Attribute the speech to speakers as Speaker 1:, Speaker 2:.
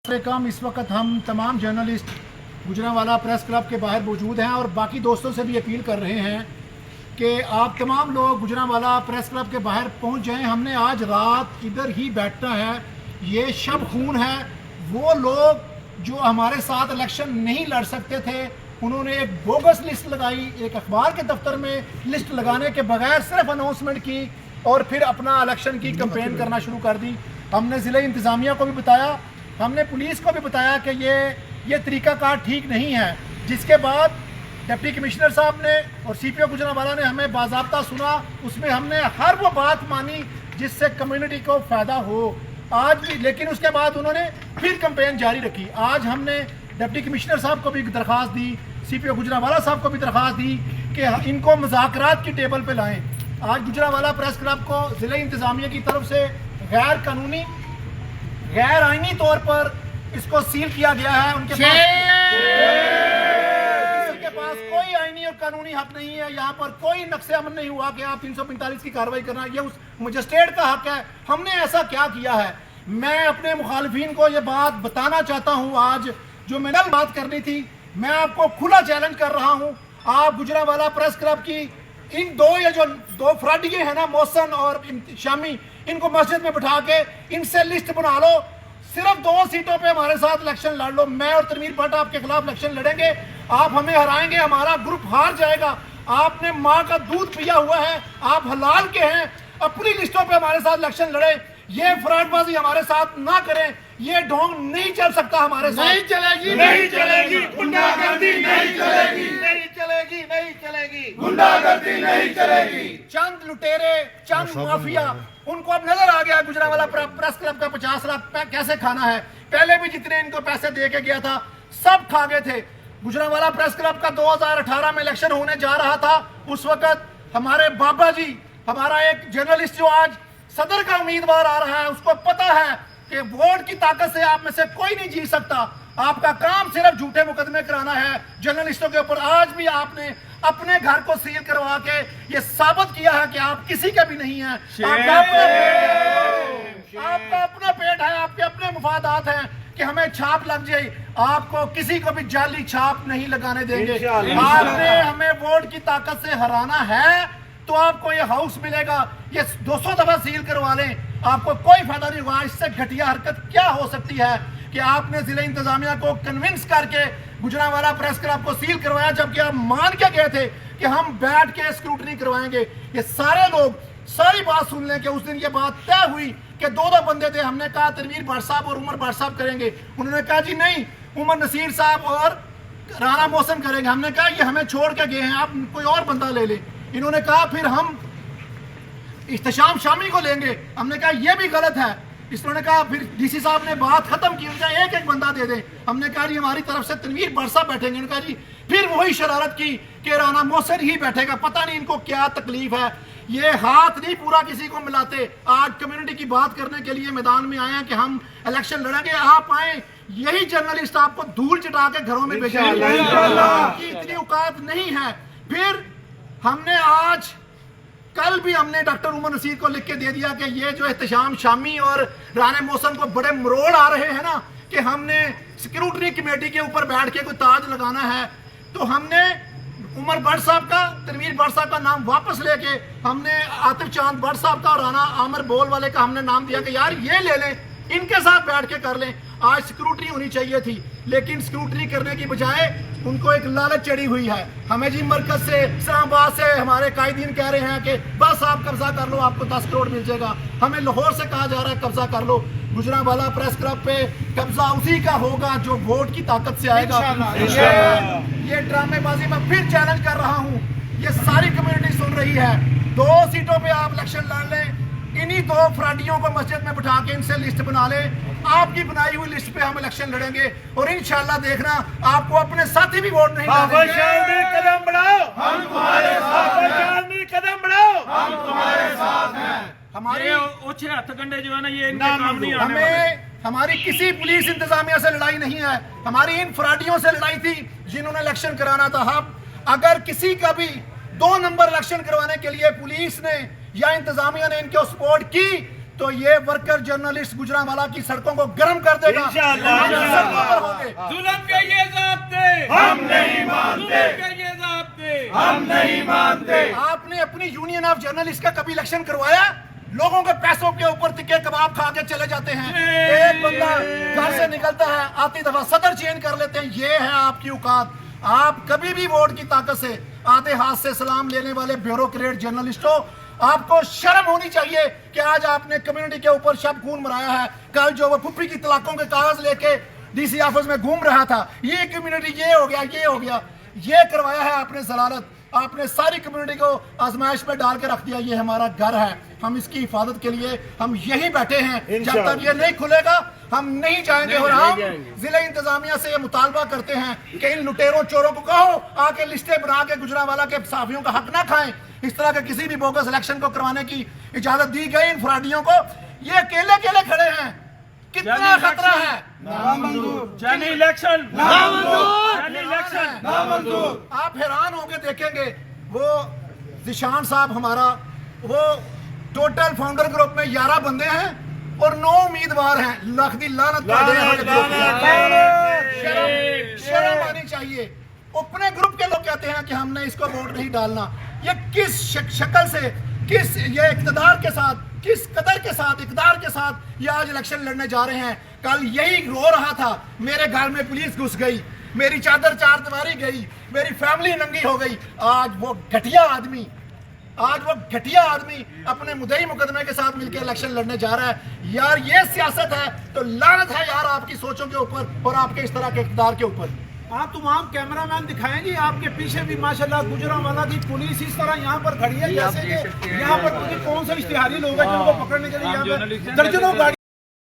Speaker 1: कम इस वक्त हम तमाम जर्नलिस्ट गुजरांवाला प्रेस क्लब के बाहर मौजूद हैं और बाकी दोस्तों से भी अपील कर रहे हैं कि आप तमाम लोग गुजरांवाला प्रेस क्लब के बाहर पहुंच जाएं। हमने आज रात इधर ही बैठना है। ये शब खून है। वो लोग जो हमारे साथ इलेक्शन नहीं लड़ सकते थे, उन्होंने एक बोगस लिस्ट लगाई, एक अखबार के दफ्तर में लिस्ट लगाने के बगैर सिर्फ अनाउंसमेंट की और फिर अपना इलेक्शन की कैंपेन करना शुरू कर दी। हमने ज़िले इंतज़ामिया को भी बताया, हमने पुलिस को भी बताया कि ये तरीक़ाकार ठीक नहीं है, जिसके बाद डिप्टी कमिश्नर साहब ने और CPO गुजरांवाला ने हमें बाज़ाब्ता सुना। उसमें हमने हर वो बात मानी जिससे कम्युनिटी को फ़ायदा हो। आज भी लेकिन उसके बाद उन्होंने फिर कैंपेन जारी रखी। आज हमने डिप्टी कमिश्नर साहब को भी दरख्वास्त दी, CPO गुजरांवाला साहब को भी दरख्वास्त दी कि इनको मुज़ाकरात की टेबल पे लाएं। आज गुजरांवाला प्रेस क्लब को ज़िले इंतज़ामिया की तरफ से गैर कानूनी गैर आईनी तौर पर इसको सील किया गया है। उनके पास कोई आईनी और कानूनी हक नहीं है। यहाँ पर कोई नक्शे अमल नहीं हुआ कि आप 345 की कार्रवाई करना, ये उस मजिस्ट्रेट का हक है। हमने ऐसा क्या किया है? मैं अपने मुखालिफिन को ये बात बताना चाहता हूँ। आज जो मैंने बात करनी थी, मैं आपको खुला चैलेंज कर रहा हूँ। आप गुजरांवाला प्रेस क्लब की इन दो फ्राडिये हैं ना, मोहसन और शामी, इनको मस्जिद में बिठा के इनसे लिस्ट बना लो। सिर्फ 2 सीटों पे हमारे साथ इलेक्शन लड़ लो। मैं और तनवीर भट्ट आपके खिलाफ इलेक्शन लड़ेंगे। आप हमें हराएंगे, हमारा ग्रुप हार जाएगा। आपने माँ का दूध पिया हुआ है, आप हलाल के हैं। अपनी लिस्टों पे हमारे साथ इलेक्शन लड़े। ये फ्रॉडबाजी हमारे साथ ना करें। ये ढोंग नहीं चल सकता हमारे साथ।
Speaker 2: नहीं चलेगी, नहीं चलेगी, गुंडागर्दी नहीं चलेगी,
Speaker 1: नहीं चलेगी, नहीं चलेगी,
Speaker 2: गुंडागर्दी नहीं चलेगी।
Speaker 1: चंद लुटेरे, चंद माफिया, उनको अब नजर आ गया गुजरांवाला प्रेस क्लब का 50 लाख कैसे खाना है। पहले भी जितने इनको पैसे दे के गया था सब खा गए थे। गुजरांवाला प्रेस क्लब का 2018 में इलेक्शन होने जा रहा था। उस वक्त हमारे बाबा जी, हमारा एक जर्नलिस्ट जो आज सदर का उम्मीदवार आ रहा है, उसको पता है कि वोट की ताकत से आप में से कोई नहीं जीत सकता। आपका काम सिर्फ झूठे मुकदमे कराना है जर्नलिस्टों के ऊपर। आज भी आपने अपने घर को सील करवा के ये साबित किया है कि आप किसी का भी नहीं है। आपका अपना पेट है, आपके अपने मुफादात हैं कि हमें छाप लग जाए। आपको किसी को भी जाली छाप नहीं लगाने देंगे। आपने हमें वोट की ताकत से हराना है तो आपको ये हाउस मिलेगा। ये 200 दफा सील करवा लें, आपको कोई फायदा नहीं होगा। इससे घटिया हरकत क्या हो सकती है कि आपने जिले इंतजामिया को कन्विंस करके गुजरांवाला प्रेस क्लब को सील करवाया, जबकि आप मान के गए थे कि हम बैठ के स्क्रूटनी करवाएंगे। ये सारे लोग सारी बात सुन लें कि उस दिन ये बात तय हुई कि 2 बंदे थे। हमने कहा तनवीर भट्ट साहब और उमर भट्ट साहब करेंगे। उन्होंने कहा जी नहीं, उमर नसीर साहब और राना मोहसन करेंगे। हमने कहा ये हमें छोड़ के गए हैं, आप कोई और बंदा ले लें। इन्होंने कहा फिर हम इख्तिशाम शामी को लेंगे। हमने कहा यह भी गलत है। इन्होंने कहा फिर DC साहब ने बात खत्म की, उनका एक बंदा दे दें। हमने कहा जी हमारी तरफ से तनवीर भट्ट साहब बैठेंगे। उन्होंने कहा जी फिर वही शरारत की कि राना मोहसिन ही बैठेगा। पता नहीं इनको क्या तकलीफ है। ये हाथ नहीं पूरा किसी को मिलाते। आज कम्युनिटी की बात करने के लिए मैदान में आए हैं कि हम इलेक्शन लड़ेंगे। आप आए, यही जर्नलिस्ट आपको धूल चटा के घरों में भेजेंगे। इतनी औकात नहीं है। फिर हमने आज कल भी हमने डॉक्टर उमर नसीर को लिख के दे दिया कि ये जो एहतशाम शामी और राना मोहसिन को बड़े मरोड़ आ रहे हैं ना कि हमने स्क्रूटनी कमेटी के ऊपर बैठ के कोई ताज लगाना है, तो हमने उमर भट्ट साहब का, तनवीर भट्ट साहब का नाम वापस लेके हमने आतिफ चांद भट्ट साहब का और राना आमिर बोल वाले का हमने नाम दिया कि यार ये ले लें, इनके साथ बैठ के कर लें। आज स्क्रूटनी होनी चाहिए थी, लेकिन स्क्रूटनी करने की बजाय उनको एक लालच चढ़ी हुई है। हमें जी मरकज से, इस्लामाबाद से हमारे कायदीन कह रहे हैं कि बस आप कब्जा कर लो, आपको 10 करोड़ मिल जाएगा। हमें लाहौर से कहा जा रहा है कब्जा कर लो। गुजरांवाला प्रेस क्लब पे कब्जा उसी का होगा जो वोट की ताकत से आएगा। ये ड्रामेबाजी में फिर चैलेंज कर रहा हूँ। ये सारी कम्युनिटी सुन रही है। 2 सीटों पे आप इलेक्शन लड़ लें। इन्हीं 2 फ्राडियों को मस्जिद में बिठा के इनसे लिस्ट बना लें। आपकी बनाई हुई लिस्ट पे हम इलेक्शन लड़ेंगे और इंशाल्लाह देखना आपको अपने साथी भी वोट नहीं
Speaker 2: देंगे। कदम बढ़ाओ, हम तुम्हारे साथ हैं। कदम बढ़ाओ, हम तुम्हारे साथ हैं।
Speaker 1: हमारी
Speaker 3: ओछे हथकंडे जो है ना, ये इनके काम नहीं आने
Speaker 1: हमें हमारी किसी पुलिस इंतजामिया से लड़ाई नहीं है। हमारी इन फ्राडियों से लड़ाई थी जिन्होंने इलेक्शन कराना था। हम अगर किसी का भी 2 नंबर इलेक्शन करवाने के लिए पुलिस ने या इंतजामिया ने इनको सपोर्ट की تو یہ ورکر جرنلسٹ گجرانوالہ کی سڑکوں کو گرم کر دے گا.
Speaker 2: انشاءاللہ،
Speaker 1: ہم سڑکوں پر ہوں گے.
Speaker 3: ظلم کے یہ ضابطے
Speaker 2: ہم نہیں مانتے،
Speaker 3: ظلم کے یہ ضابطے
Speaker 2: ہم نہیں مانتے.
Speaker 1: آپ نے اپنی یونین آف جرنلسٹ کا کبھی الیکشن کروایا؟ لوگوں کے پیسوں کے اوپر تکے کباب کھا کے چلے جاتے ہیں. ایک بندہ گھر سے نکلتا ہے، آتی دفعہ صدر چینج کر لیتے ہیں. یہ ہے آپ کی اوقات. آپ کبھی بھی ووٹ کی طاقت سے آدھے ہاتھ سے سلام لینے والے بیوروکریٹ جرنلسٹ ہو. آپ کو شرم ہونی چاہیے کہ آج آپ نے کمیونٹی کے اوپر شب خون مرایا ہے. کل جو وہ پھپھی کی طلاقوں کے کاغذ لے کے ڈی سی آفس میں گھوم رہا تھا، یہ کمیونٹی یہ ہو گیا، یہ ہو گیا، یہ کروایا ہے آپ نے ضلالت. آپ نے ساری کمیونٹی کو آزمائش میں ڈال کے رکھ دیا. یہ ہمارا گھر ہے، ہم اس کی حفاظت کے لیے ہم یہی بیٹھے ہیں. جب تک یہ نہیں کھلے گا ہم نہیں جائیں گے. اور ہم ضلع انتظامیہ سے یہ مطالبہ کرتے ہیں کہ ان لٹیروں چوروں کو کہو آ کے لسٹیں بنا کے گجرانوالہ کے صحافیوں کا حق نہ کھائیں. اس طرح کے کسی بھی بوگس الیکشن کو کروانے کی اجازت دی گئی ان فرادیوں کو. یہ اکیلے اکیلے کھڑے ہیں. کتنا خطرہ ہے.
Speaker 3: جنی الیکشن جنی الیکشن.
Speaker 1: آپ حیران ہو کے دیکھیں گے وہ ذیشان صاحب ہمارا، وہ ٹوٹل فاؤنڈر گروپ میں 11 بندے ہیں اور 9 امیدوار ہیں. لاکھ دی لعنت کر دے. شرم آنی چاہیے. اپنے گروپ کے لوگ کہتے ہیں کہ ہم نے اس کو ووٹ نہیں ڈالنا. یہ کس شکل سے، کس یہ اقتدار کے ساتھ، کس قدر کے ساتھ، اقتدار کے ساتھ یہ آج الیکشن لڑنے جا رہے ہیں. کل یہی رو رہا تھا میرے گھر میں پولیس گھس گئی، میری چادر چار دیواری گئی، میری فیملی ننگی ہو گئی. آج وہ گھٹیا آدمی اپنے مدعی مقدمے کے ساتھ مل کے الیکشن لڑنے جا رہا ہے. یار یہ سیاست ہے تو لعنت ہے یار آپ کی سوچوں کے اوپر اور آپ کے اس طرح کے اقتدار کے اوپر.
Speaker 4: آپ تمام کیمرہ مین دکھائیں گے آپ کے پیچھے بھی ماشاءاللہ گجرانوالہ کی پولیس اس طرح یہاں پر کھڑی ہے جیسے کہ یہاں پر کون سے اشتہاری لوگ ہیں جن کو پکڑنے کے لیے یہاں پر درجنوں گاڑی